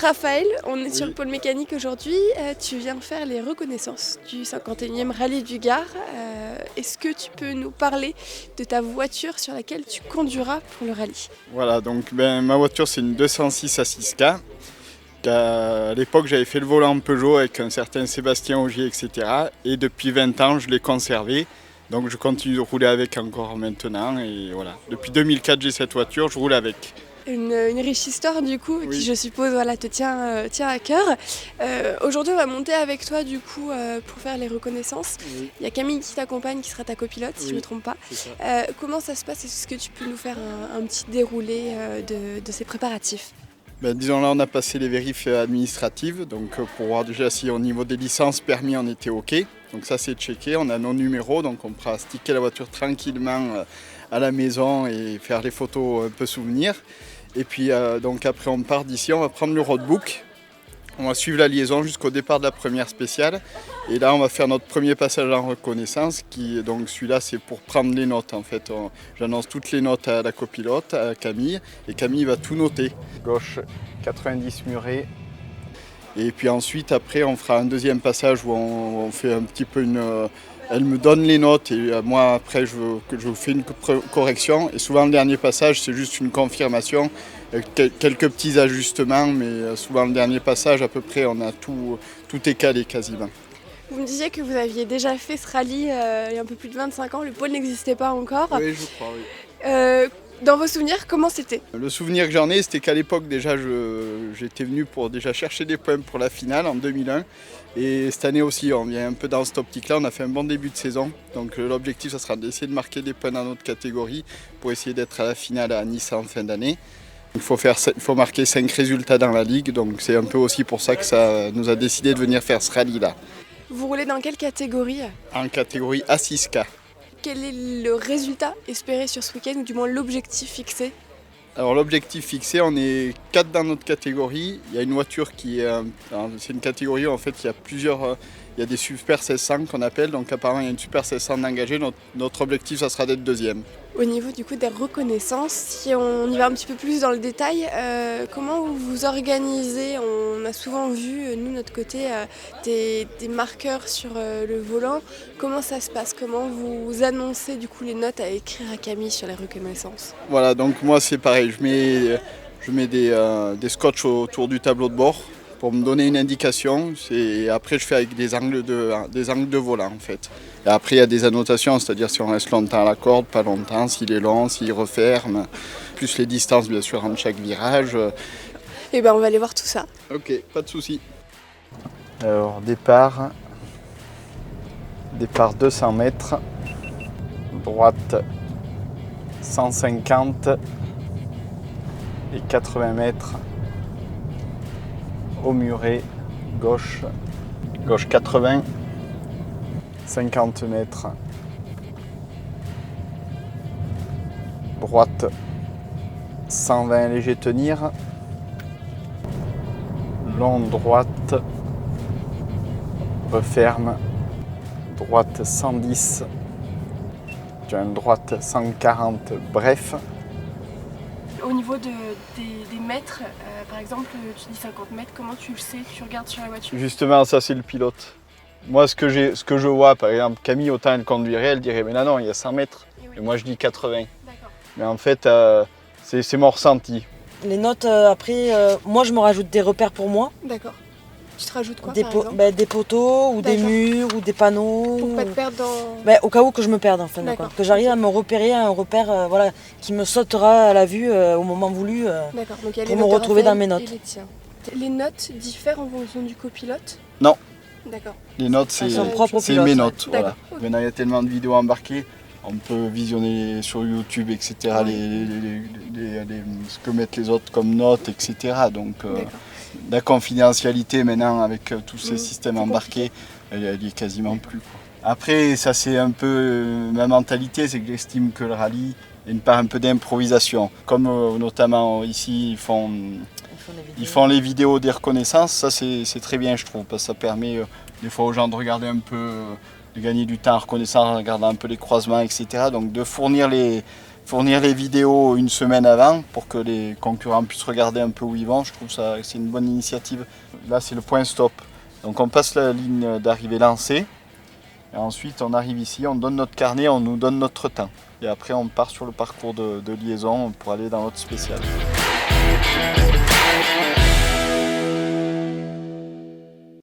Raphaël, on est sur le pôle mécanique aujourd'hui. Tu viens faire les reconnaissances du 51e rallye du Gard. Est-ce que tu peux nous parler de ta voiture sur laquelle tu conduiras pour le rallye? Voilà, donc ma voiture c'est une 206 A6K. À l'époque j'avais fait le volant Peugeot avec un certain Sébastien Ogier, etc. Et depuis 20 ans je l'ai conservé. Donc je continue de rouler avec encore maintenant. Et voilà, depuis 2004 j'ai cette voiture, je roule avec. Une riche histoire du coup, Oui. qui je suppose te tient à cœur. Aujourd'hui on va monter avec toi du coup pour faire les reconnaissances. Oui. Il y a Camille qui t'accompagne, qui sera ta copilote si je ne me trompe pas. C'est ça. Comment ça se passe? Est-ce que tu peux nous faire un petit déroulé de ces préparatifs? Disons là on a passé les vérifs administratives, donc pour voir déjà si au niveau des licences permis on était ok. Donc ça c'est checké, on a nos numéros, donc on pourra sticker la voiture tranquillement à la maison et faire les photos un peu souvenirs. Et puis donc après on part d'ici, on va prendre le roadbook, on va suivre la liaison jusqu'au départ de la première spéciale. Et là on va faire notre premier passage en reconnaissance, donc celui-là c'est pour prendre les notes en fait. J'annonce toutes les notes à la copilote, à Camille, et Camille va tout noter. Gauche 90 muré. Et puis ensuite après on fera un deuxième passage où on fait un petit peu elle me donne les notes et moi après je fais une correction. Et souvent le dernier passage c'est juste une confirmation, quelques petits ajustements, mais souvent le dernier passage à peu près on a tout est calé quasiment. Vous me disiez que vous aviez déjà fait ce rallye il y a un peu plus de 25 ans, le pôle n'existait pas encore. Oui, je crois, oui. Dans vos souvenirs, comment c'était? Le souvenir que j'en ai, c'était qu'à l'époque déjà j'étais venu pour déjà chercher des points pour la finale en 2001. Et cette année aussi, on vient un peu dans cette optique-là, on a fait un bon début de saison. Donc l'objectif, ça sera d'essayer de marquer des points dans notre catégorie pour essayer d'être à la finale à Nice en fin d'année. Il faut marquer 5 résultats dans la ligue, donc c'est un peu aussi pour ça que ça nous a décidé de venir faire ce rallye-là. Vous roulez dans quelle catégorie? En catégorie A6K. Quel est le résultat espéré sur ce week-end, ou du moins l'objectif fixé? Alors l'objectif fixé, on est 4 dans notre catégorie. Il y a une voiture c'est une catégorie où en fait il y a il y a des Super 1600 qu'on appelle, donc apparemment il y a une Super 1600 d'engagée. Notre objectif, ça sera d'être deuxième. Au niveau du coup des reconnaissances, si on y va un petit peu plus dans le détail, comment vous vous organisez? On a souvent vu, nous, de notre côté, des marqueurs sur le volant. Comment ça se passe? Comment vous annoncez du coup les notes à écrire à Camille sur les reconnaissances? Voilà, donc moi c'est pareil, je mets des scotch autour du tableau de bord pour me donner une indication. Et après je fais avec des angles de volant en fait. Et après il y a des annotations, c'est-à-dire si on reste longtemps à la corde, pas longtemps, s'il est long, s'il referme, plus les distances bien sûr entre chaque virage. Eh bien on va aller voir tout ça. Ok, pas de souci. Alors départ 200 mètres, droite 150 et 80 mètres au muret, gauche 80, 50 mètres, droite 120 léger tenir, long droite, referme, droite 110, droite 140, bref. Au niveau des mètres, par exemple, tu dis 50 mètres, comment tu le sais? Tu regardes sur la voiture? Justement, ça c'est le pilote. Moi, ce que je vois, par exemple, Camille, autant elle conduirait, elle dirait, mais non, il y a 100 mètres. Et oui. Et moi, je dis 80. D'accord. Mais en fait, c'est mon ressenti. Les notes, après, moi, je me rajoute des repères pour moi. D'accord. Tu te rajoutes quoi, Des, par exemple? des poteaux, ou des D'accord. murs, ou des panneaux. Pour pas te perdre dans... Au cas où que je me perde, en fin de D'accord. compte. Que j'arrive à me repérer à un repère voilà, qui me sautera à la vue au moment voulu. D'accord. Donc il y a pour les me notes de retrouver dans Raphaël mes notes. et les tiens. Les notes diffèrent en fonction du copilote? Non, D'accord. les notes, Elles sont propres au c'est pilote, mes ouais. notes. Voilà. D'accord, ok. Maintenant, il y a tellement de vidéos embarquées. On peut visionner sur YouTube, etc., ce que mettent les autres comme notes, etc. Donc, la confidentialité maintenant avec tous ces systèmes embarqués, elle y est quasiment plus, quoi. Après, ça c'est un peu ma mentalité, c'est que j'estime que le rallye a une part un peu d'improvisation. Comme notamment ici, ils font les vidéos des reconnaissances, ça c'est très bien je trouve, parce que ça permet des fois aux gens de regarder un peu, de gagner du temps en reconnaissance, en regardant un peu les croisements, etc. Donc de fournir Fournir les vidéos une semaine avant pour que les concurrents puissent regarder un peu où ils vont, je trouve que c'est une bonne initiative. Là c'est le point stop. Donc on passe la ligne d'arrivée lancée. Et ensuite on arrive ici, on donne notre carnet, on nous donne notre temps. Et après on part sur le parcours de liaison pour aller dans notre spécial.